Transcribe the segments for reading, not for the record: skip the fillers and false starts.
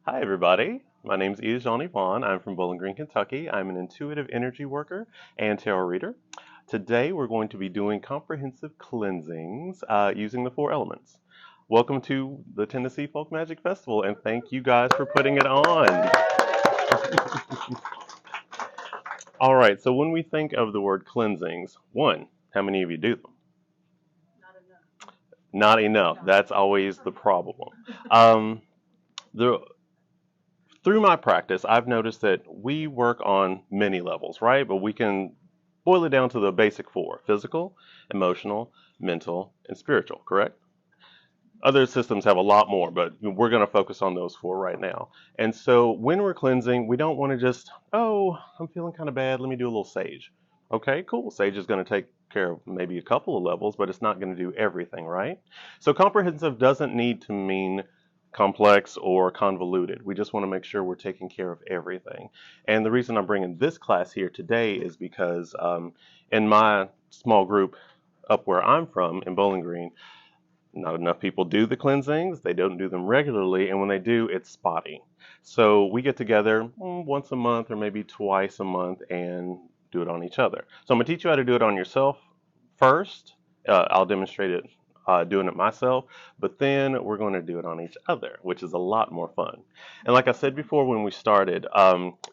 Hi, everybody. My name is Iajahnni. I'm from Bowling Green, Kentucky. I'm an intuitive energy worker and tarot reader. Today, we're going to be doing comprehensive cleansings using the four elements. Welcome to the Tennessee Folk Magic Festival, and thank you guys for putting it on. All right, so when we think of the word cleansings, one, how many of you do them? Not enough. That's always the problem. Um, the Through my practice, I've noticed that we work on many levels, right? But we can boil it down to the basic four: physical, emotional, mental, and spiritual, correct? Other systems have a lot more, but we're going to focus on those four right now. And so when we're cleansing, we don't want to just, oh, I'm feeling kind of bad. Let me do a little sage. Okay, cool. Sage is going to take care of maybe a couple of levels, but it's not going to do everything, right? So comprehensive doesn't need to mean complex or convoluted. We just want to make sure we're taking care of everything. And the reason I'm bringing this class here today is because in my small group up where I'm from in Bowling Green, not enough people do the cleansings. They don't do them regularly, and when they do, it's spotty. So we get together once a month or maybe twice a month and do it on each other. So I'm gonna teach you how to do it on yourself first. I'll demonstrate it doing it myself, but then we're going to do it on each other, which is a lot more fun. And like I said before when we started,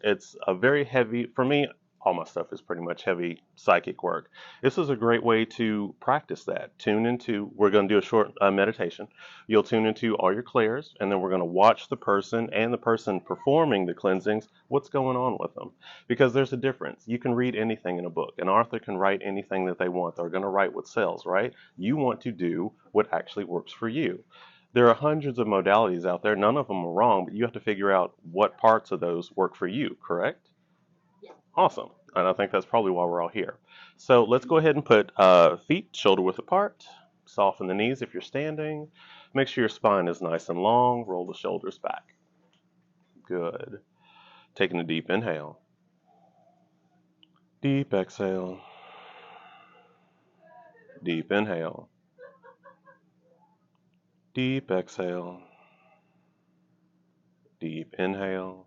it's a very heavy, for me, all my stuff is pretty much heavy psychic work. This is a great way to practice that. We're going to do a short meditation. You'll tune into all your clairs, and then we're going to watch the person and the person performing the cleansings, what's going on with them. Because there's a difference. You can read anything in a book. An author can write anything that they want. They're going to write what sells, right? You want to do what actually works for you. There are hundreds of modalities out there. None of them are wrong, but you have to figure out what parts of those work for you, correct? Awesome. And I think that's probably why we're all here. So let's go ahead and put feet shoulder width apart. Soften the knees if you're standing. Make sure your spine is nice and long. Roll the shoulders back. Good. Taking a deep inhale. Deep exhale. Deep inhale. Deep exhale. Deep inhale.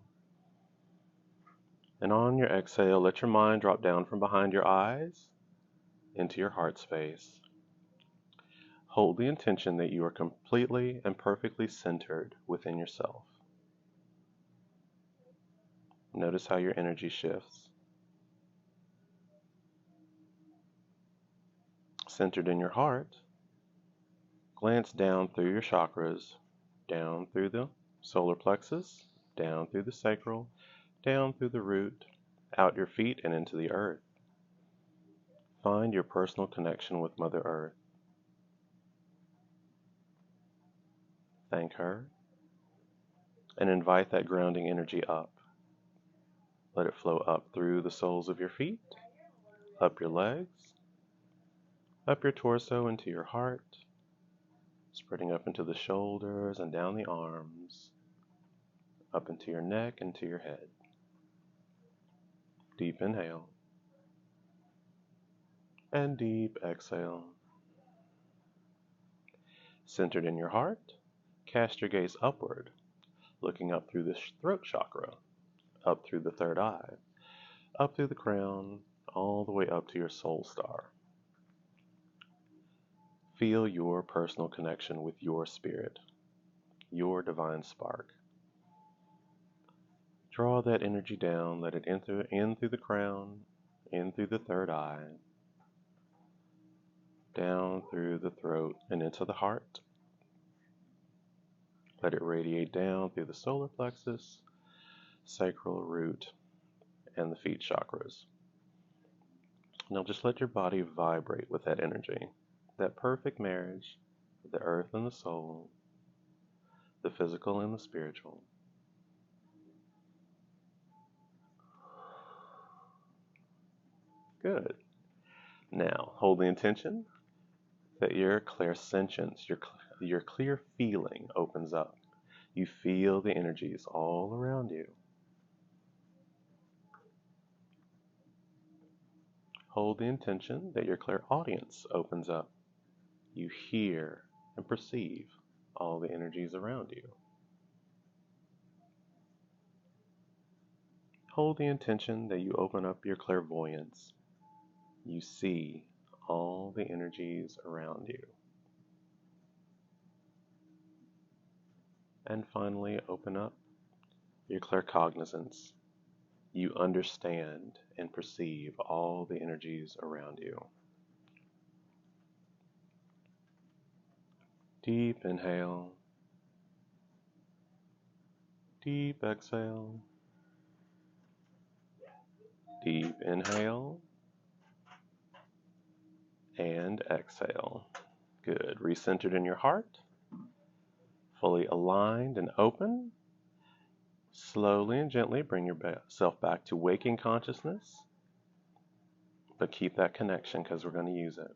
And on your exhale, let your mind drop down from behind your eyes into your heart space. Hold the intention that you are completely and perfectly centered within yourself. Notice how your energy shifts. Centered in your heart, glance down through your chakras, down through the solar plexus, down through the sacral, down through the root, out your feet and into the earth. Find your personal connection with Mother Earth. Thank her and invite that grounding energy up. Let it flow up through the soles of your feet, up your legs, up your torso into your heart, spreading up into the shoulders and down the arms, up into your neck, into your head. Deep inhale and deep exhale. Centered in your heart, cast your gaze upward, looking up through the throat chakra, up through the third eye, up through the crown, all the way up to your soul star. Feel your personal connection with your spirit, your divine spark. Draw that energy down, let it enter in through the crown, in through the third eye, down through the throat and into the heart. Let it radiate down through the solar plexus, sacral root, and the feet chakras. Now just let your body vibrate with that energy, that perfect marriage of the earth and the soul, the physical and the spiritual. Good. Now hold the intention that your clairsentience, your clear feeling opens up. You feel the energies all around you. Hold the intention that your clairaudience opens up. You hear and perceive all the energies around you. Hold the intention that you open up your clairvoyance. You see all the energies around you. And finally, open up your claircognizance. You understand and perceive all the energies around you. Deep inhale. Deep exhale. Deep inhale. And exhale. Good. Recentered in your heart. Fully aligned and open. Slowly and gently bring yourself back to waking consciousness. But keep that connection because we're going to use it.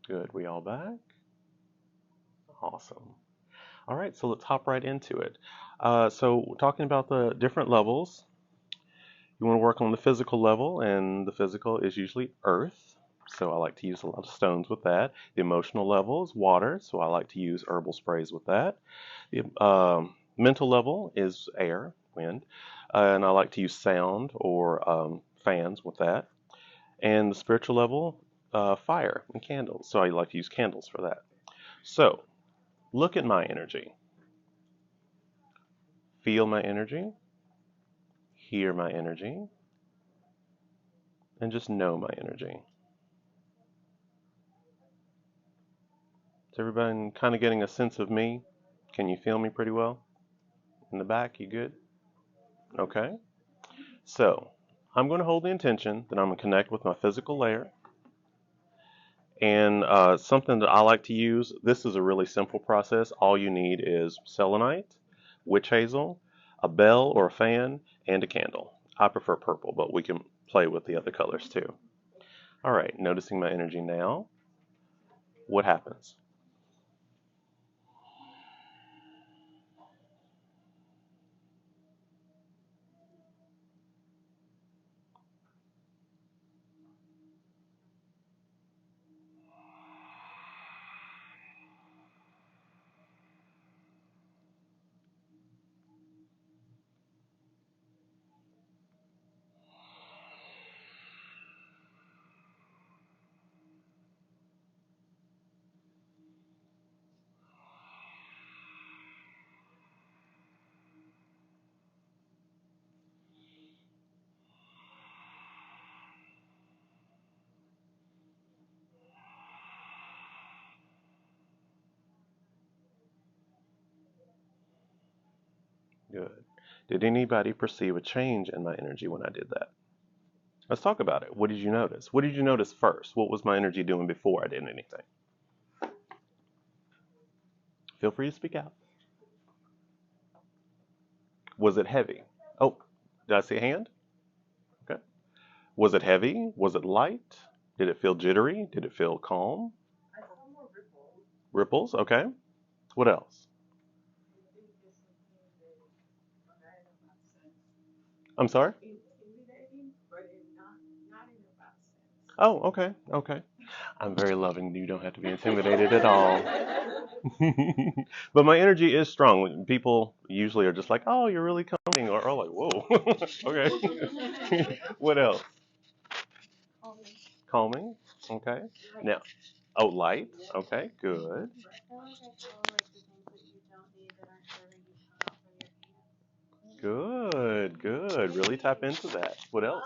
Good. We all back? Awesome. All right, so let's hop right into it. So talking about the different levels, you want to work on the physical level, and the physical is usually earth. So I like to use a lot of stones with that. The emotional level is water, so I like to use herbal sprays with that. The mental level is air, wind, and I like to use sound or fans with that. And the spiritual level, fire and candles. So I like to use candles for that. So look at my energy. Feel my energy. Hear my energy. And just know my energy. Is everybody kind of getting a sense of me? Can you feel me pretty well? In the back, you good? Okay. So I'm going to hold the intention that I'm going to connect with my physical layer. And something that I like to use, this is a really simple process. All you need is selenite, witch hazel, a bell or a fan, and a candle. I prefer purple, but we can play with the other colors too. All right, noticing my energy now. What happens? Good. Did anybody perceive a change in my energy when I did that? Let's talk about it. What did you notice? What did you notice first? What was my energy doing before I did anything? Feel free to speak out. Was it heavy? Oh, did I see a hand? Okay. Was it heavy? Was it light? Did it feel jittery? Did it feel calm? Ripples, okay. What else? I'm sorry? Oh, okay, okay. I'm very loving. You don't have to be intimidated at all. But my energy is strong. People usually are just like, "Oh, you're really calming," or like, "Whoa." Okay. What else? Calming. Okay. Now, oh, light. Okay, good. Good, good. Really tap into that. What else?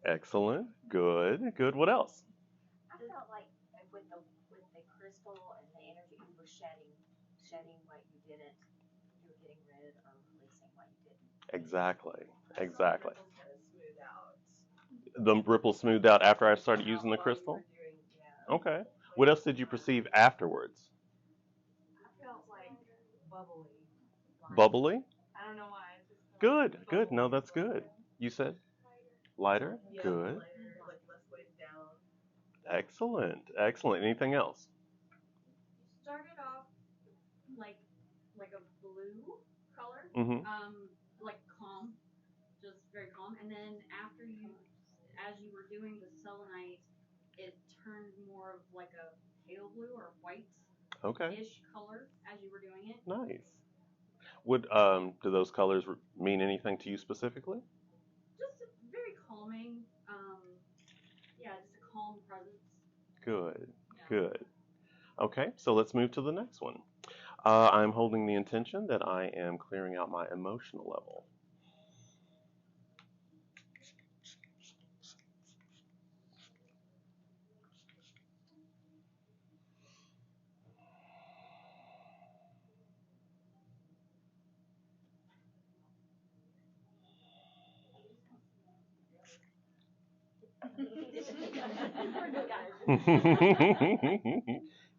Excellent. Good, good. What else? Exactly, exactly. The ripples smoothed out after I started using the crystal? Okay. What else did you perceive afterwards? Bubbly? Good, good. No, that's good. You said lighter? Good. Excellent, excellent. Anything else? Mm-hmm. as you were doing the selenite, it turned more of like a pale blue or white-ish Okay. color as you were doing it. Nice. Would do those colors mean anything to you specifically? Just very calming. Yeah, just a calm presence. Good. Yeah. Good. Okay, so let's move to the next one. I'm holding the intention that I am clearing out my emotional level.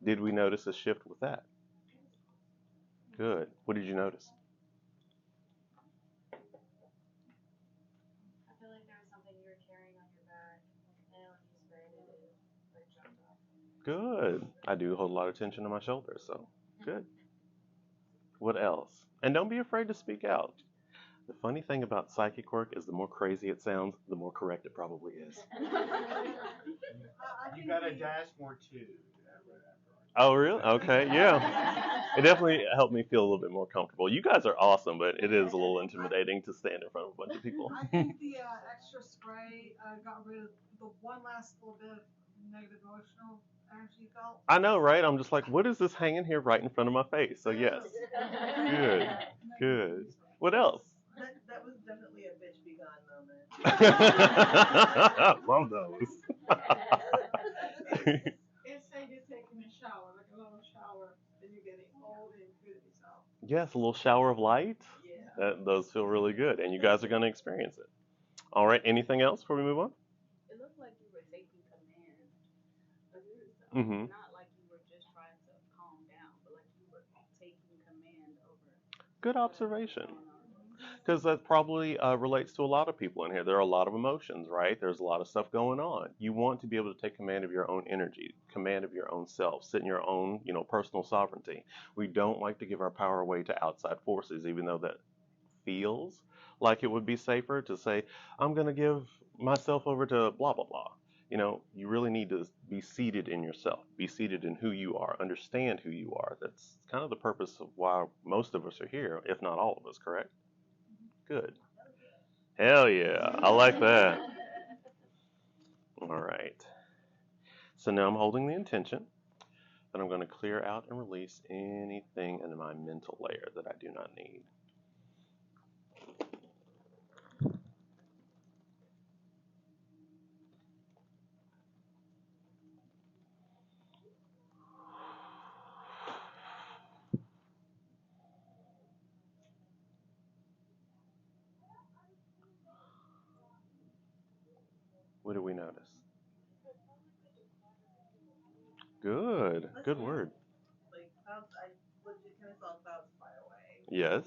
Did we notice a shift with that? Good. What did you notice? I feel like there was something you were carrying on your back, and when you sprayed it, it like jumped off. Good. I do hold a lot of tension in my shoulders, so good. What else? And don't be afraid to speak out. The funny thing about psychic work is the more crazy it sounds, the more correct it probably is. You got a dash more too. Oh, really? Okay, yeah. It definitely helped me feel a little bit more comfortable. You guys are awesome, but it is a little intimidating to stand in front of a bunch of people. I think the extra spray got rid of the one last little bit of negative emotional energy you felt. I know, right? I'm just like, what is this hanging here right in front of my face? So yes. Good. Good. What else? That was definitely a bitch be gone moment. Love those. It's saying you're taking a shower, like a little shower, and you're getting all the good yourself. Yes, a little shower of light. Yeah. Those feel really good, and you guys are going to experience it. All right. Anything else before we move on? It looked like you were taking command of yourself. Mm-hmm. Not like you were just trying to calm down, but like you were taking command over. Good observation. Because that probably relates to a lot of people in here. There are a lot of emotions, right? There's a lot of stuff going on. You want to be able to take command of your own energy, command of your own self, sit in your own, personal sovereignty. We don't like to give our power away to outside forces, even though that feels like it would be safer to say, I'm going to give myself over to blah, blah, blah. You really need to be seated in yourself, be seated in who you are, understand who you are. That's kind of the purpose of why most of us are here, if not all of us, correct? Good. Hell yeah. I like that. All right. So now I'm holding the intention that I'm going to clear out and release anything in my mental layer that I do not need. What do we notice? Good. Good word. Like I legit kind of saw clouds fly away. Yes.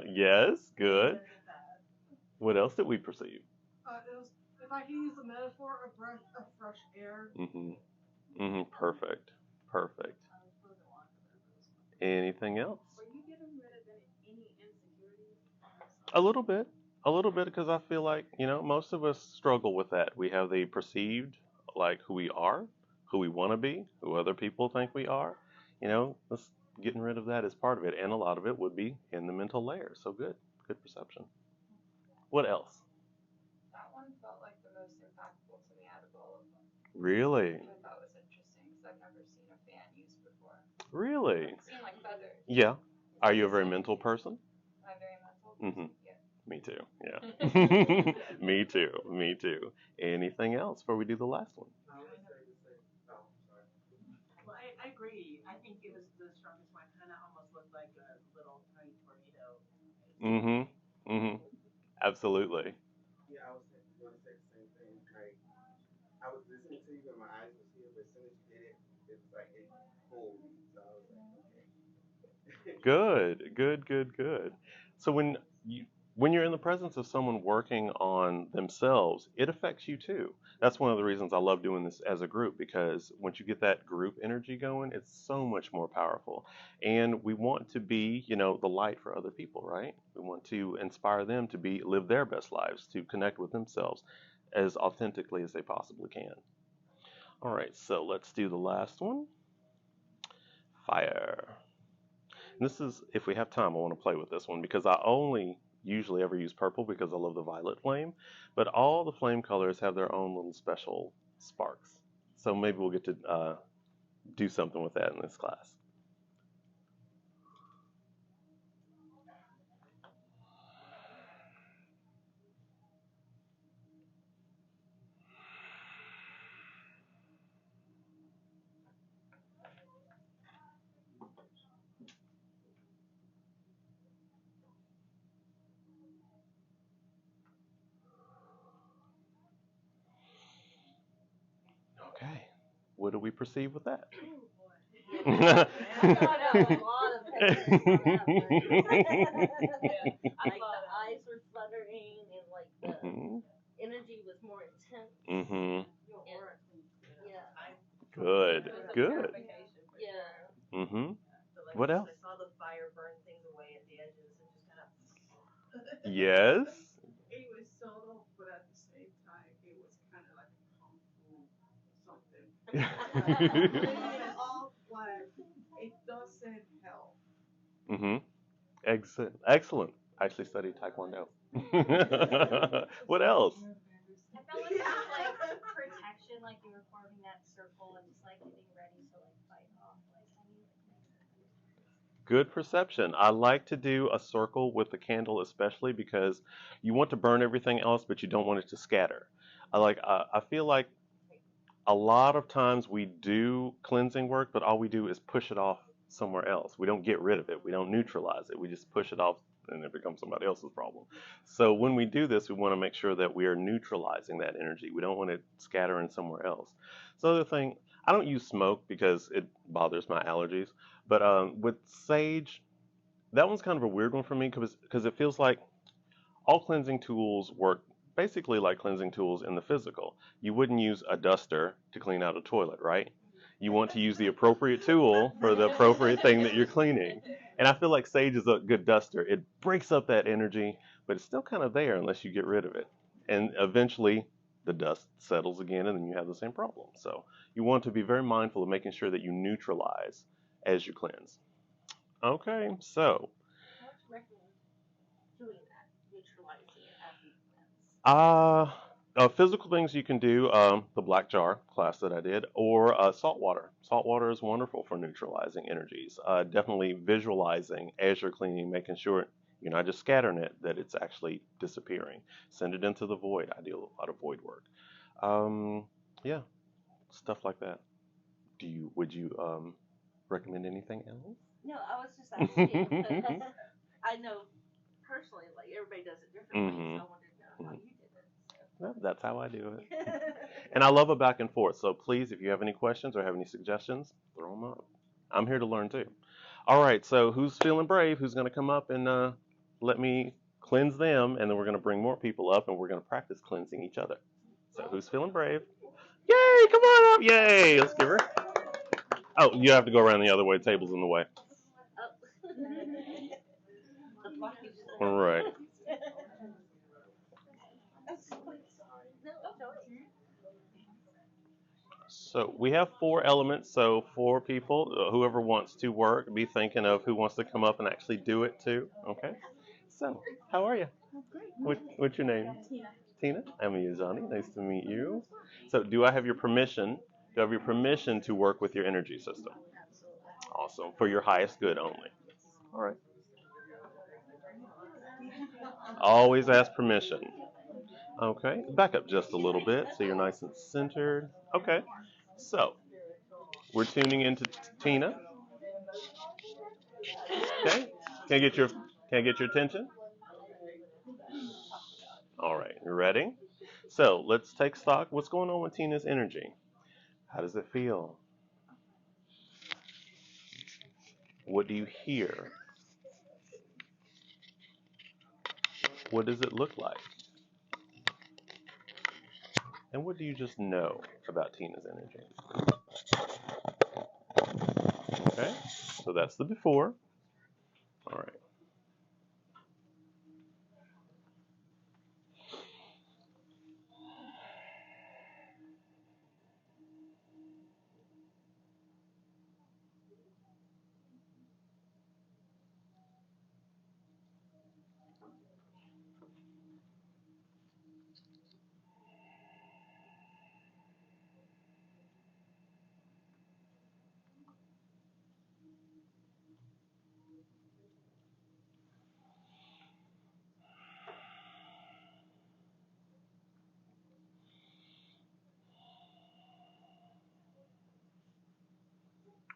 Yes. Good. What else did we perceive? It was, if I can use the metaphor, a breath of fresh air. Mm-hmm. Mm-hmm. Perfect. Perfect. Anything else? Were you getting rid of any insecurities? A little bit. A little bit because I feel like, most of us struggle with that. We have the perceived, like who we are, who we want to be, who other people think we are. Let's getting rid of that is part of it. And a lot of it would be in the mental layer. So good. Good perception. What else? That one felt like the most impactful to me out of all of them, Really? which I thought was interesting because I've never seen a fan used before. Really? I've seen like feathers. Yeah. Are you a very mental person? I'm very mental. Mm-hmm. Yeah. Me too. Yeah. Me too. Me too. Anything else before we do the last one? Well, I agree. I think it was the strongest one. Kind of almost looked like a little tiny tornado. Mm-hmm. Mm-hmm. Absolutely. Yeah, I was going to say the same thing. Like, I was listening to you and my eyes was here, but as soon as you did it, it was like it pulled me. So I was like, okay. Good. Good. Good. Good. So when you when you're in the presence of someone working on themselves, it affects you too. That's one of the reasons I love doing this as a group, because once you get that group energy going, it's so much more powerful. And we want to be, the light for other people, right? We want to inspire them to live their best lives, to connect with themselves as authentically as they possibly can. All right, so let's do the last one. Fire. And this is, if we have time, I want to play with this one because I only usually ever use purple because I love the violet flame, but all the flame colors have their own little special sparks. So maybe we'll get to do something with that in this class. Okay, what do we perceive with that? I got a lot of pictures on that one. Like the eyes were fluttering and like the energy was more intense. Mm-hmm. Yeah. Good. Good. Yeah. Mm-hmm. What else? I saw the fire burn things away at the edges and just kind of. Yes. It was subtle, but at the same time, it was kind of like a kung fu something. It's all like it doesn't help. Mm-hmm. Excellent. Excellent. I actually studied Taekwondo. What else? I felt like it was like protection, like you were forming that circle and just like getting ready to like fight off like any like. Good perception. I like to do a circle with the candle, especially because you want to burn everything else, but you don't want it to scatter. I feel like a lot of times we do cleansing work, but all we do is push it off somewhere else. We don't get rid of it. We don't neutralize it. We just push it off and it becomes somebody else's problem. So when we do this, we want to make sure that we are neutralizing that energy. We don't want it scattering somewhere else. So the thing, I don't use smoke because it bothers my allergies. But with sage, that one's kind of a weird one for me because it feels like all cleansing tools work basically like cleansing tools in the physical. You wouldn't use a duster to clean out a toilet, right? You want to use the appropriate tool for the appropriate thing that you're cleaning. And I feel like sage is a good duster. It breaks up that energy, but it's still kind of there unless you get rid of it. And eventually the dust settles again and then you have the same problem. So you want to be very mindful of making sure that you neutralize as you cleanse. Okay, so How would you recommend doing that? Neutralizing it after you cleanse? physical things you can do, the black jar class that I did, or salt water. Salt water is wonderful for neutralizing energies. Definitely visualizing as you're cleaning, making sure you're not just scattering it, that it's actually disappearing. Send it into the void. I do a lot of void work. Yeah, stuff like that. Would you recommend anything else? No, I was just asking because I know personally, like everybody does it differently, Mm-hmm. so I wanted to know how you did it. Well, that's how I do it. And I love a back and forth. So please, if you have any questions or have any suggestions, throw them up. I'm here to learn too. All right. So who's feeling brave? Who's going to come up and let me cleanse them? And then we're going to bring more people up and we're going to practice cleansing each other. So who's feeling brave? Yay! Come on up! Yay! Let's give her. Oh, you have to go around the other way. Table's in the way. All right. So we have 4 elements, so 4 people, whoever wants to work, be thinking of who wants to come up and actually do it too. Okay. So, how are you? What's your name? Tina. I'm Iajahnni. Nice to meet you. So, do I have your permission? Do I have your permission to work with your energy system? Awesome. For your highest good only. All right. Always ask permission. Okay. Back up just a little bit so you're nice and centered. Okay. So, we're tuning into Tina. Okay. Can I get your attention? All right. You ready? So let's take stock. What's going on with Tina's energy? How does it feel? What do you hear? What does it look like? And what do you just know about Tina's energy? Okay, so that's the before. All right.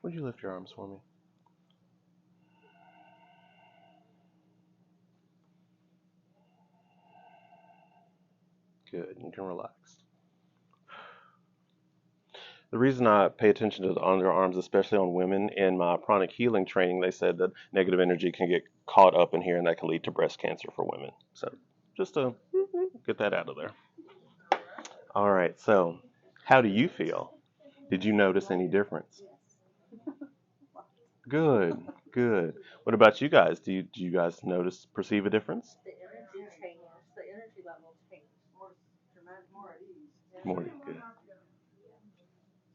Would you lift your arms for me? Good, you can relax. The reason I pay attention to the underarms, especially on women, in my pranic healing training, they said that negative energy can get caught up in here and that can lead to breast cancer for women. So just to get that out of there. All right, so how do you feel? Did you notice any difference? Good, good. What about you guys? Do you guys perceive a difference? The energy changed. The energy level changed. More at ease. More good.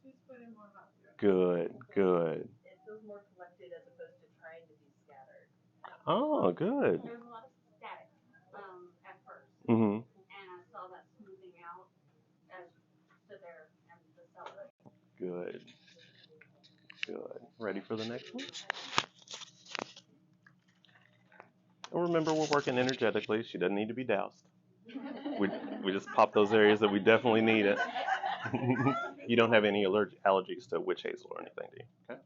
She's feeling more happier. Good, good. It feels more collected as opposed to trying to be scattered. Oh, good. There was a lot of static at first, Mm-hmm. and I saw that smoothing out as stood there and the cellar. Good, good. Ready for the next one? And remember, we're working energetically. She doesn't need to be doused. We just pop those areas that we definitely need it. You don't have any allergies to witch hazel or anything, do you? Okay.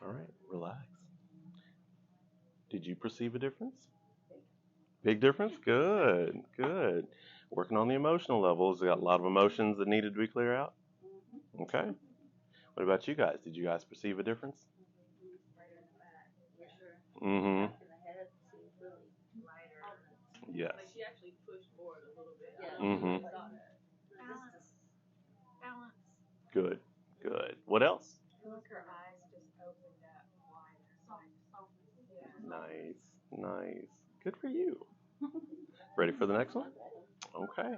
All right, relax. Did you perceive a difference? Big difference? Good, good. Working on the emotional levels. We got a lot of emotions that needed to be cleared out. Okay. What about you guys? Did you guys perceive a difference? Mm-hmm. Yes. Like she actually pushed forward a little bit. Yeah. Mm-hmm. Balance. Good, good. What else? I feel like her eyes just opened up wider. Softness. Nice, nice. Good for you. Ready for the next one? Okay.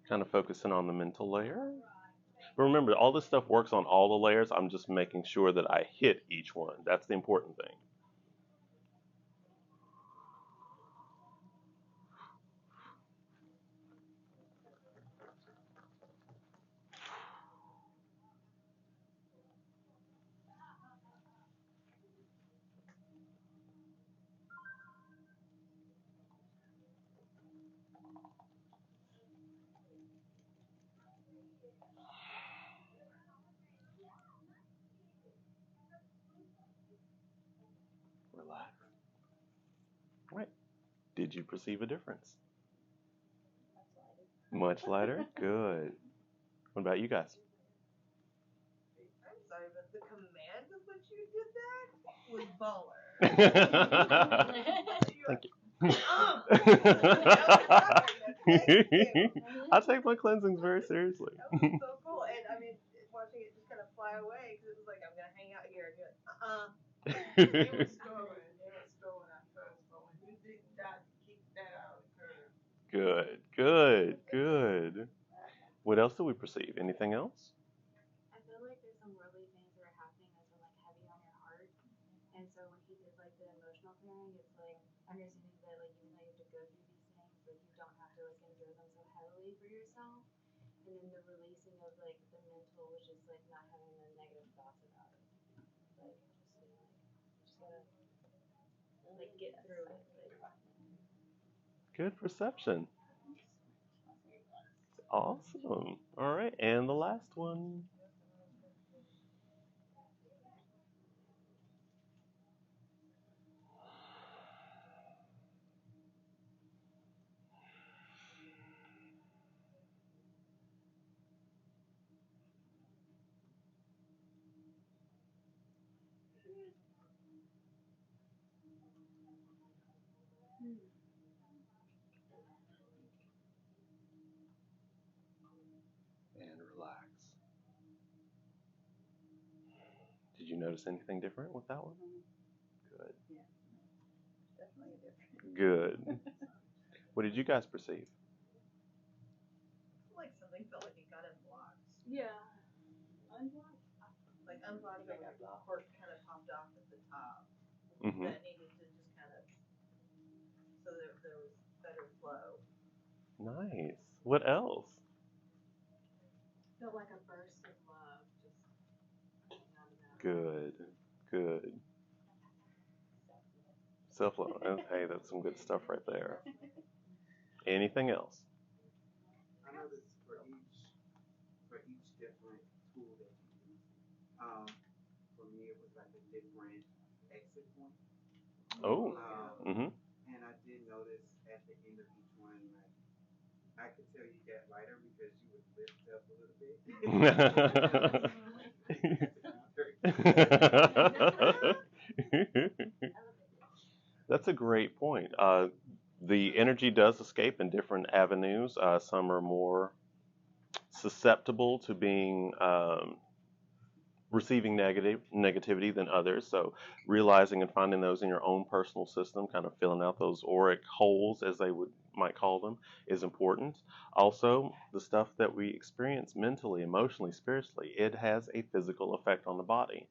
Kind of focusing on the mental layer. But remember, all this stuff works on all the layers. I'm just making sure that I hit each one. That's the important thing. Relax. Right. Did you perceive a difference? Much lighter? Good. What about you guys? I'm sorry, but the command with which you did that was baller. Thank you. Thank you. I take my cleansings very seriously. That was so cool. And I mean, watching it just kind of fly away because it was like, I'm going to hang out here. And you're like, It was stolen. It was stolen at first, but when you did that, keep that out of the curve. Good, good, good. What else do we perceive? Anything else? I feel like there's some worldly things that are happening that are like heavy on your heart. And so when he did like the emotional clearing, it's like understanding that like even though you have to go through these things, like you don't have to like endure them so heavily for yourself. And then the releasing of like the mental was just like not having the negative thoughts about it. Like just being like just gotta like get through it. Like, Good perception. Awesome. All right, and the last one. you notice anything different with that one? Good. Definitely different. Good. What did you guys perceive? Like something felt like it got unblocked. Yeah. Unblocked? Like unblocked, like a cork kind of popped off at the top. Mm-hmm. That needed to just kind of, so there was better flow. Nice. What else? Felt like a burst of love just coming out of that. Good. Good. Self-love. Hey, that's some good stuff right there. Anything else? I noticed for each different tool that you use, for me it was like a different exit point. Oh. Mm-hmm. And I did notice at the end of each one, like I could tell you got lighter because you would lift up a little bit. That's a great point. The energy does escape in different avenues. Some are more susceptible to being receiving negativity than others. So realizing and finding those in your own personal system, kind of filling out those auric holes, as they might call them, is important. Also, the stuff that we experience mentally, emotionally, spiritually, it has a physical effect on the body.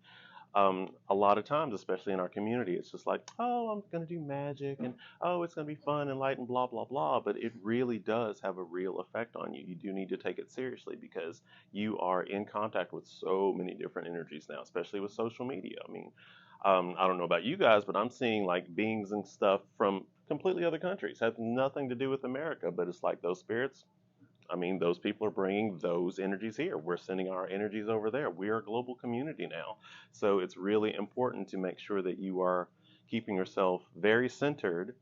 A lot of times, especially in our community, it's just like, oh, I'm going to do magic and oh, it's going to be fun and light and blah, blah, blah. But it really does have a real effect on you. You do need to take it seriously because you are in contact with so many different energies now, especially with social media. I mean, I don't know about you guys, but I'm seeing like beings and stuff from completely other countries, have nothing to do with America, but it's like those spirits. I mean, those people are bringing those energies here. We're sending our energies over there. We are a global community now. So it's really important to make sure that you are keeping yourself very centered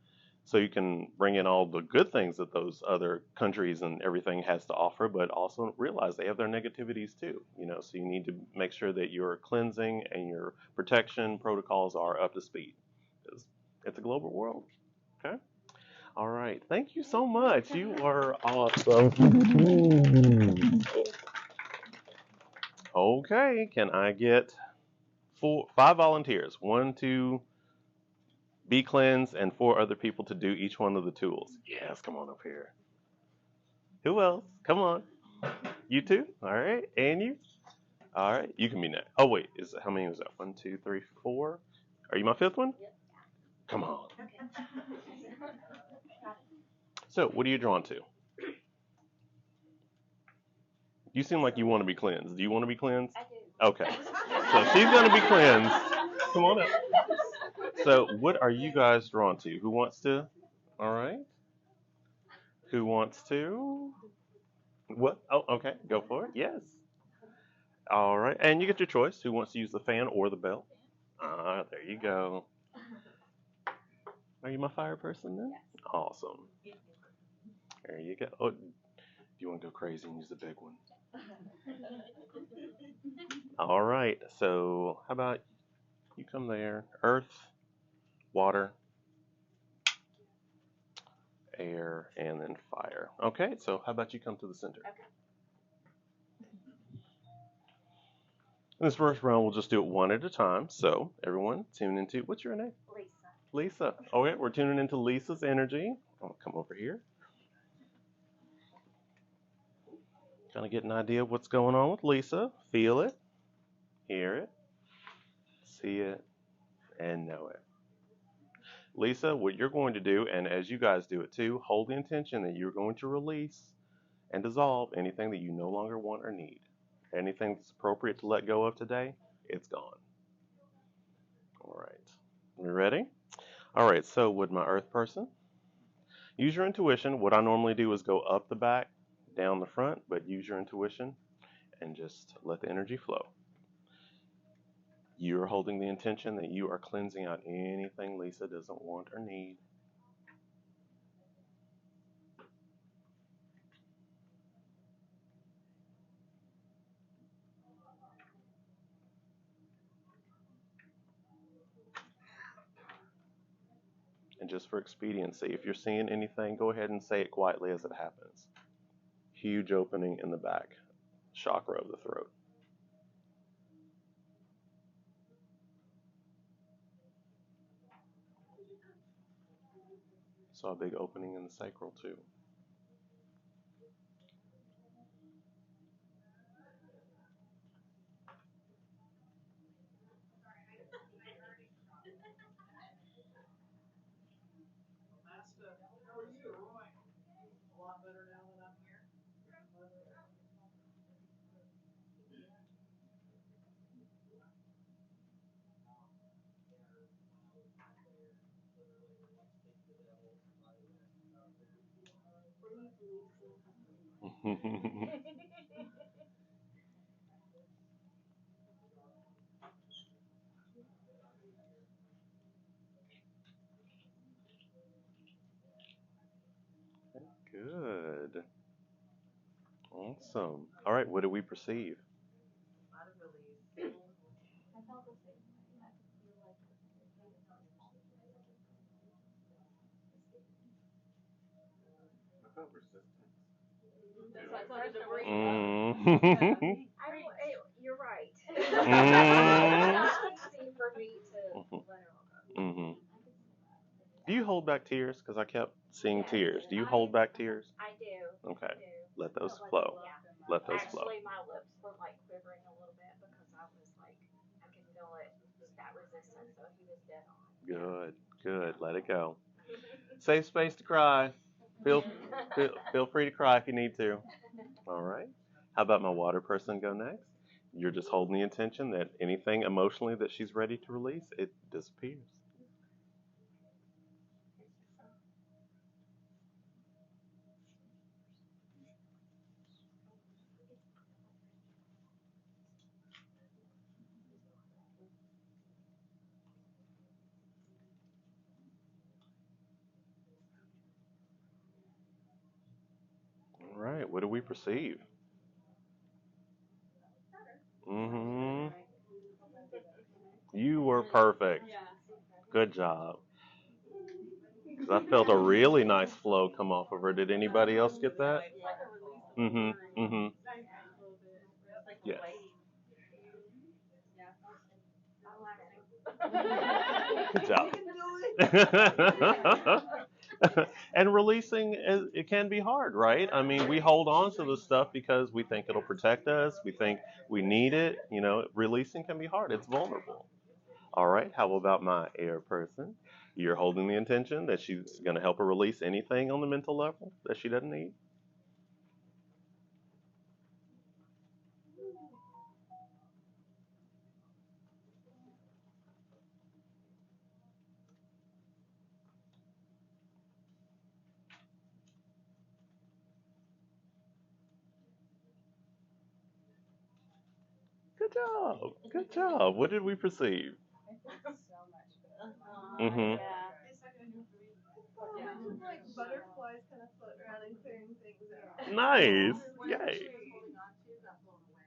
so you can bring in all the good things that those other countries and everything has to offer, but also realize they have their negativities too. So you need to make sure that your cleansing and your protection protocols are up to speed because it's a global world. Okay? All right. Thank you so much. You are awesome. Okay. Can I get 5 volunteers? 1 to be cleansed and 4 other people to do each one of the tools. Yes. Come on up here. Who else? Come on. You too. All right. And you. All right. You can be next. Oh wait. How many was that? 1, 2, 3, 4. Are you my 5th one? Yep. Come on. So, what are you drawn to? You seem like you want to be cleansed. Do you want to be cleansed? I do. Okay. So she's going to be cleansed. Come on up. So what are you guys drawn to? Who wants to? All right. Who wants to? What? Oh, okay. Go for it. Yes. All right. And you get your choice. Who wants to use the fan or the bell? There you go. Are you my fire person then? Yes. Awesome. There you go. Oh, do you want to go crazy and use the big one? All right. So how about you come there? Earth, water, air, and then fire. Okay. So how about you come to the center? Okay. In this first round, we'll just do it one at a time. So everyone, tune into, what's your name? Lisa. Lisa. Okay, we're tuning into Lisa's energy. I'll come over here. Kind of get an idea of what's going on with Lisa. Feel it, hear it, see it, and know it. Lisa, what you're going to do, and as you guys do it too, hold the intention that you're going to release and dissolve anything that you no longer want or need. Anything that's appropriate to let go of today, it's gone. All right. You ready? All right, so with my earth person, use your intuition. What I normally do is go up the back, down the front, but use your intuition and just let the energy flow. You're holding the intention that you are cleansing out anything Lisa doesn't want or need. And just for expediency, if you're seeing anything, go ahead and say it quietly as it happens. Huge opening in the back, chakra of the throat. Saw a big opening in the sacral too. Master, how are you? A lot better now that I'm here. Good. Awesome. All right, what do we perceive? A lot of release. I felt the same way. I could feel like the energy of this molecule just escaping. I felt resistance. That's why I started to breathe. You're right. Mm. It's easy for me to let it all go. Mm-hmm. Do you hold back tears? Because I kept seeing tears. Do you hold back tears? I do. Okay. I do. Let those flow. Yeah. Let those flow. Actually, my lips were like quivering a little bit because I was like, I could feel it, that resistance. So he was dead on. Good. Good. Let it go. Safe space to cry. Feel free to cry if you need to. All right. How about my water person go next? You're just holding the intention that anything emotionally that she's ready to release, it disappears. All right. What do we perceive? Mm-hmm. You were perfect. Good job. Because I felt a really nice flow come off of her. Did anybody else get that? Mm-hmm. Mm-hmm. Yes. Good job. And releasing, it can be hard, right? I mean, we hold on to the stuff because we think it'll protect us. We think we need it. You know, releasing can be hard. It's vulnerable. All right. How about my air person? You're holding the intention that she's going to help her release anything on the mental level that she doesn't need. Good job. Good job. What did we perceive? So much better. Mm-hmm. Yeah. It's like butterflies kind of floating around and clearing things out. Nice. Whatever Yay. she was holding on to got blown away.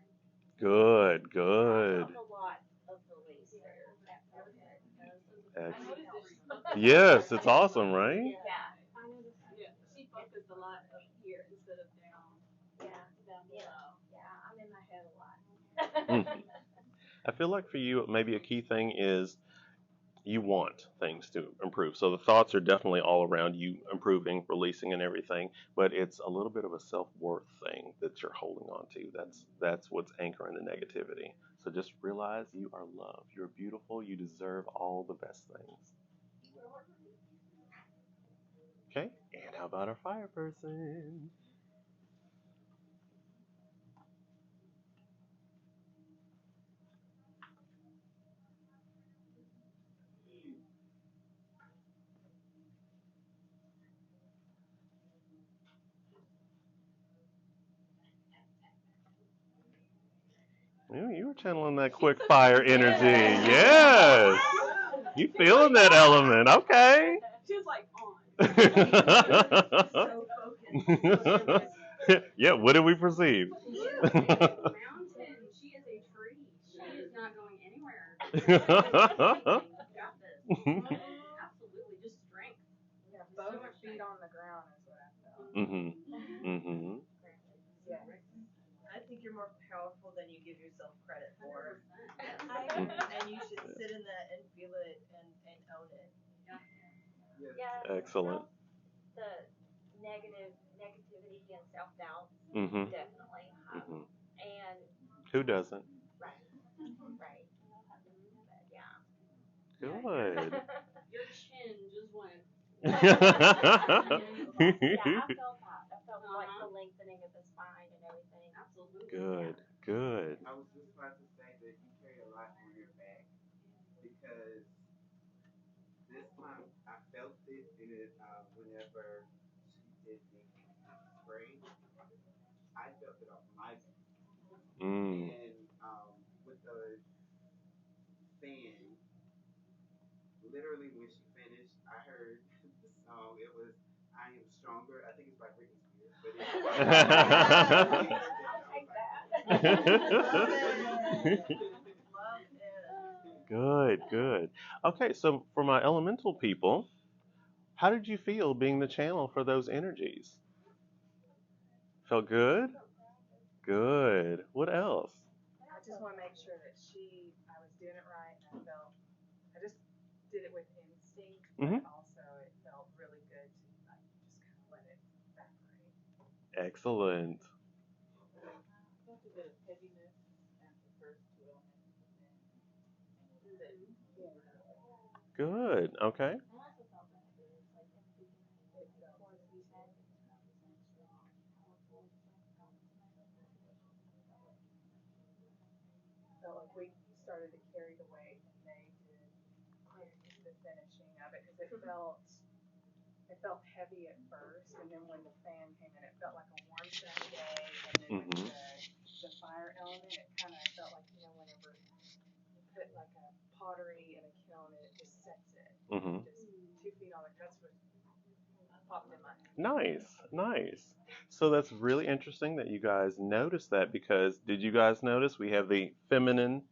Good. I Good. felt a lot of release there. That felt good. Excellent. Yes, it's awesome, right? Yeah. She focused a lot up here instead of down. Yeah. Down below. Yeah. I'm in my head a lot. I feel like for you, maybe a key thing is you want things to improve. So the thoughts are definitely all around you improving, releasing, and everything. But it's a little bit of a self-worth thing that you're holding on to. That's what's anchoring the negativity. So just realize you are loved. You're beautiful. You deserve all the best things. Okay. And how about our fire person? Ooh, you were channeling that quick fire energy. Yes. You feeling that element. Okay. She was like on. Yeah, what did we perceive? Mountain. She is a tree. She is not going anywhere. Got this. Absolutely, just strength. Yeah, both feet on the ground is what I felt. Mhm. Mhm. Yeah. I think you're more powerful than you give yourself credit for. And you should sit in that and feel it and own it. Excellent. the negativity and self doubt, Mm-hmm. definitely. Mm-hmm. And Who doesn't? right, right. But yeah. Good. Your chin just went. Yeah, I felt that. I felt like the lengthening of the spine and everything. Absolutely. Good. Good. I was just about to say that you carry a lot on your back because this time I felt it in it whenever she did the spray. I felt it off my back. Mm. And with the fan, literally when she finished, I heard the song. It was "I Am Stronger." I think it's by Britney Spears, but it, Good, good. Okay, so for my elemental people, how did you feel being the channel for those energies? Felt good? Good. What else? I just want to make sure that I was doing it right, and I just did it with instinct, but Mhm. also it felt really good to like just kind of let it evaporate. Excellent. Felt a bit of heaviness at the first 12 minutes, and then Good. Okay. I also felt that it was like in the beginning, before the reset, it was 100% strong, powerful, just like comments in my motivation. Felt like we started to carry the weight, and they did the finishing of it because it felt heavy at first, and then when the fan came in, it felt like a warm sunny day, and then with Mhm. the fire element, it kind of felt like whenever you put like a pottery in a kiln, and it just sets it. Mhm. Just 2 feet on it. That's what popped in my head. Nice. Nice. So that's really interesting that you guys noticed that because did you guys notice we have the feminine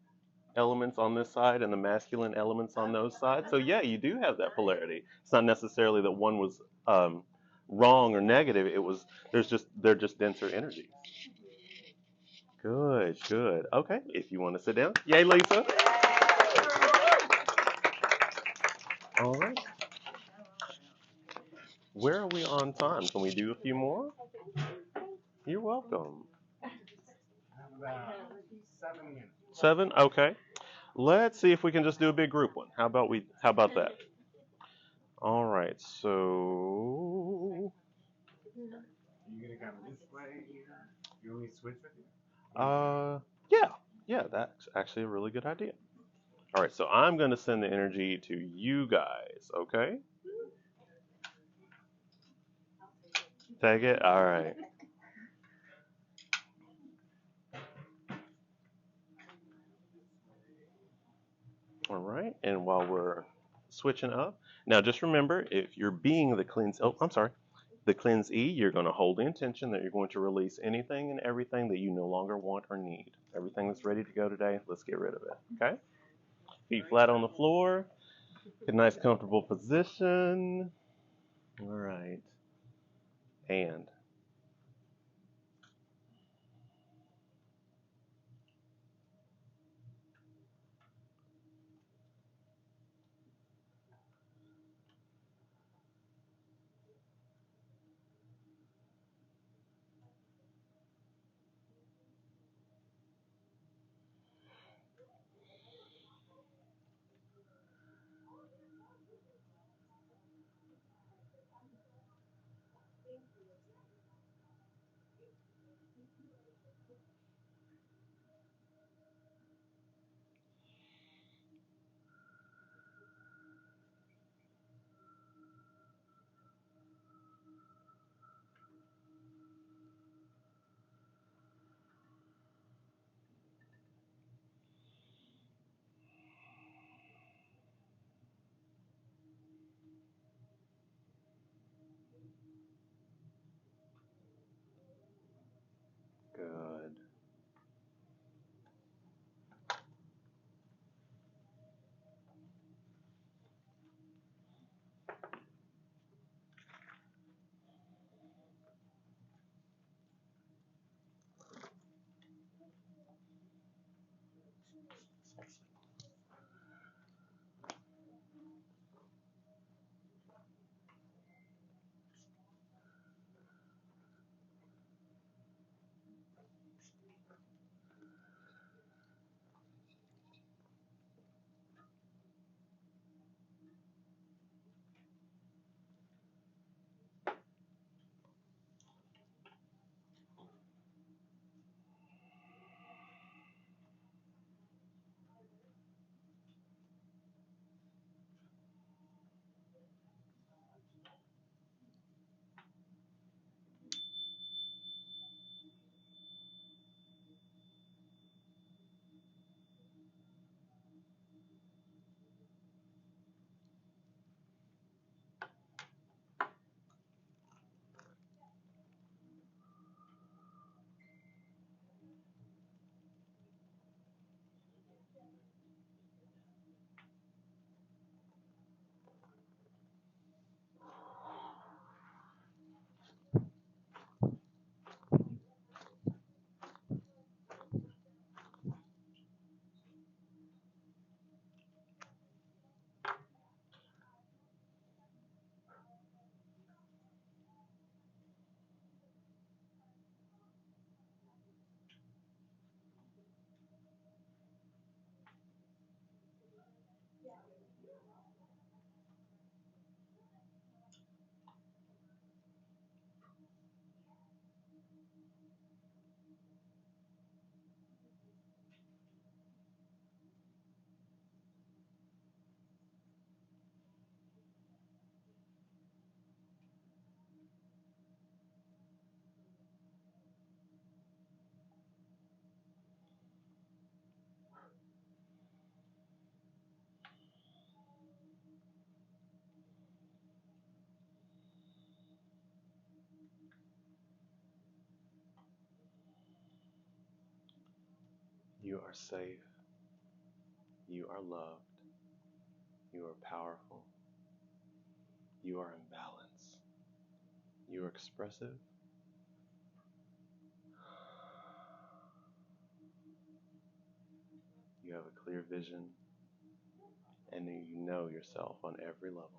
elements on this side and the masculine elements on those sides? So yeah, you do have that polarity. It's not necessarily that one was wrong or negative. It was they're just denser energies. Good, good. Okay, if you want to sit down. Yay, Lisa. All right. Where are we on time? Can we do a few more? You're welcome. about 7 minutes. 7? Okay. Let's see if we can just do a big group one. How about that? All right. So, You gonna come this way? You want me to switch with you? yeah. Yeah, that's actually a really good idea. All right, so I'm going to send the energy to you guys, okay? Take it? All right. All right, and while we're switching up, now just remember if you're being the the cleanse E, you're going to hold the intention that you're going to release anything and everything that you no longer want or need. Everything that's ready to go today, let's get rid of it, okay? Feet flat on the floor, get a nice comfortable position. All right, and You are safe. You are loved. You are powerful. You are in balance. You are expressive. You have a clear vision, and you know yourself on every level.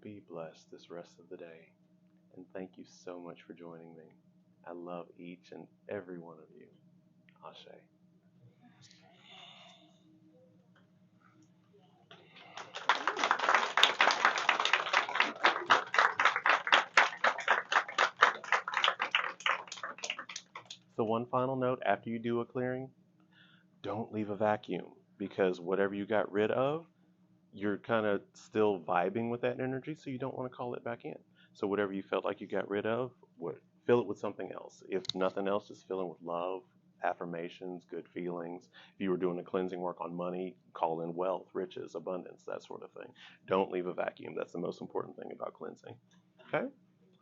Be blessed this rest of the day, and thank you so much for joining me. I love each and every one of you. Ashe. So one final note after you do a clearing, don't leave a vacuum, because whatever you got rid of, you're kind of still vibing with that energy, so you don't want to call it back in. So whatever you felt like you got rid of, fill it with something else. If nothing else, just fill it with love, affirmations, good feelings. If you were doing a cleansing work on money, call in wealth, riches, abundance, that sort of thing. Don't leave a vacuum. That's the most important thing about cleansing. Okay?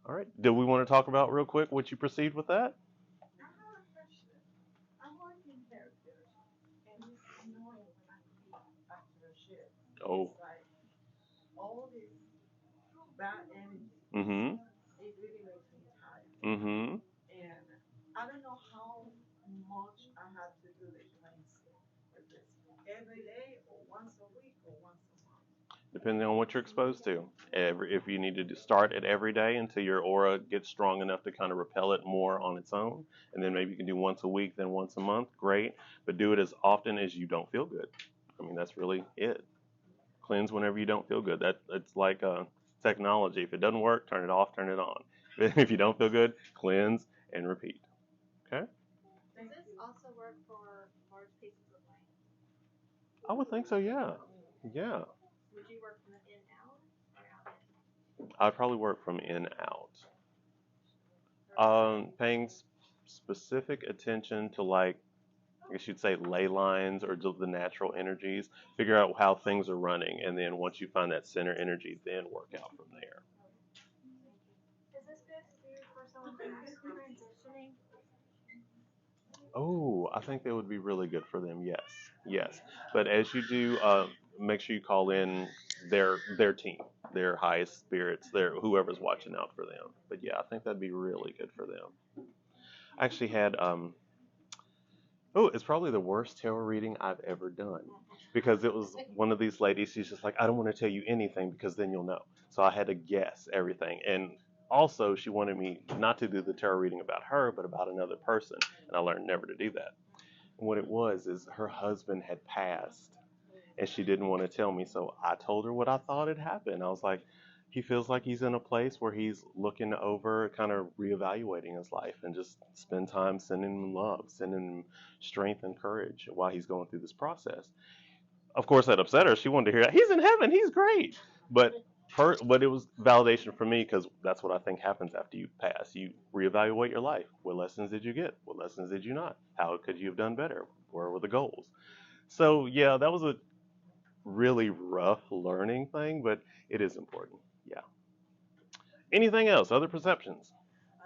All right. Do we want to talk about real quick what you perceived with that? I have a question. I'm working characters, and it's annoying when I leave after a shift. Oh. It's like all this bad energy. Mm-hmm. It really makes me tired. Mm-hmm. And I don't know how much I have to do the cleansing. If it's every day or once a week or once a month. Depending on what you're exposed to. If you need to start it every day until your aura gets strong enough to kind of repel it more on its own, and then maybe you can do once a week, then once a month, great. But do it as often as you don't feel good. I mean, that's really it. Cleanse whenever you don't feel good. It's like technology. If it doesn't work, turn it off, turn it on. If you don't feel good, cleanse and repeat. Okay? Does this also work for large pieces of land? I would think so, yeah. Yeah. Would you work from the in out or out in? I'd probably work from in out. Paying specific attention to, like, I guess you'd say ley lines or just the natural energies. Figure out how things are running, and then once you find that center energy, then work out from there. Is this good to do for someone who's transitioning? Oh, I think that would be really good for them. Yes, yes. But as you do, make sure you call in their team, their highest spirits, their whoever's watching out for them. But yeah, I think that'd be really good for them. I actually had oh, it's probably the worst tarot reading I've ever done, because it was one of these ladies. She's just like, I don't want to tell you anything because then you'll know. So I had to guess everything. And also, she wanted me not to do the tarot reading about her, but about another person. And I learned never to do that. And what it was is her husband had passed, and she didn't want to tell me. So I told her what I thought had happened. I was like, he feels like he's in a place where he's looking over, kind of reevaluating his life, and just spend time sending him love, sending him strength and courage while he's going through this process. Of course, that upset her. She wanted to hear that. He's in heaven. He's great. But but it was validation for me, because that's what I think happens after you pass. You reevaluate your life. What lessons did you get? What lessons did you not? How could you have done better? Where were the goals? So yeah, that was a really rough learning thing, but it is important. Yeah. Anything else? Other perceptions?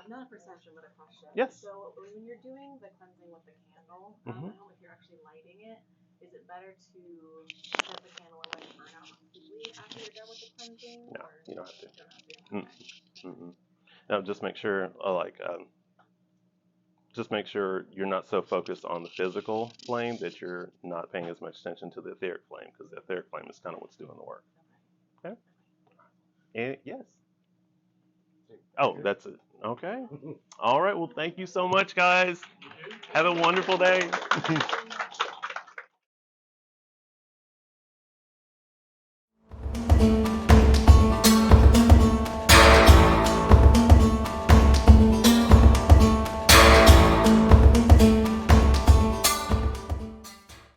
Not a perception, but a question. Yes. So when you're doing the cleansing with the candle, I don't know if you're actually lighting it. Is it better to set the candle and let it burn out completely after you're done with the cleansing? No, or you don't have to. you don't have to? Mm-mm. No, just make sure, just make sure you're not so focused on the physical flame that you're not paying as much attention to the etheric flame, because the etheric flame is kind of what's doing the work. Okay. And yes. Oh, that's it. Okay. All right. Well, thank you so much, guys. Have a wonderful day.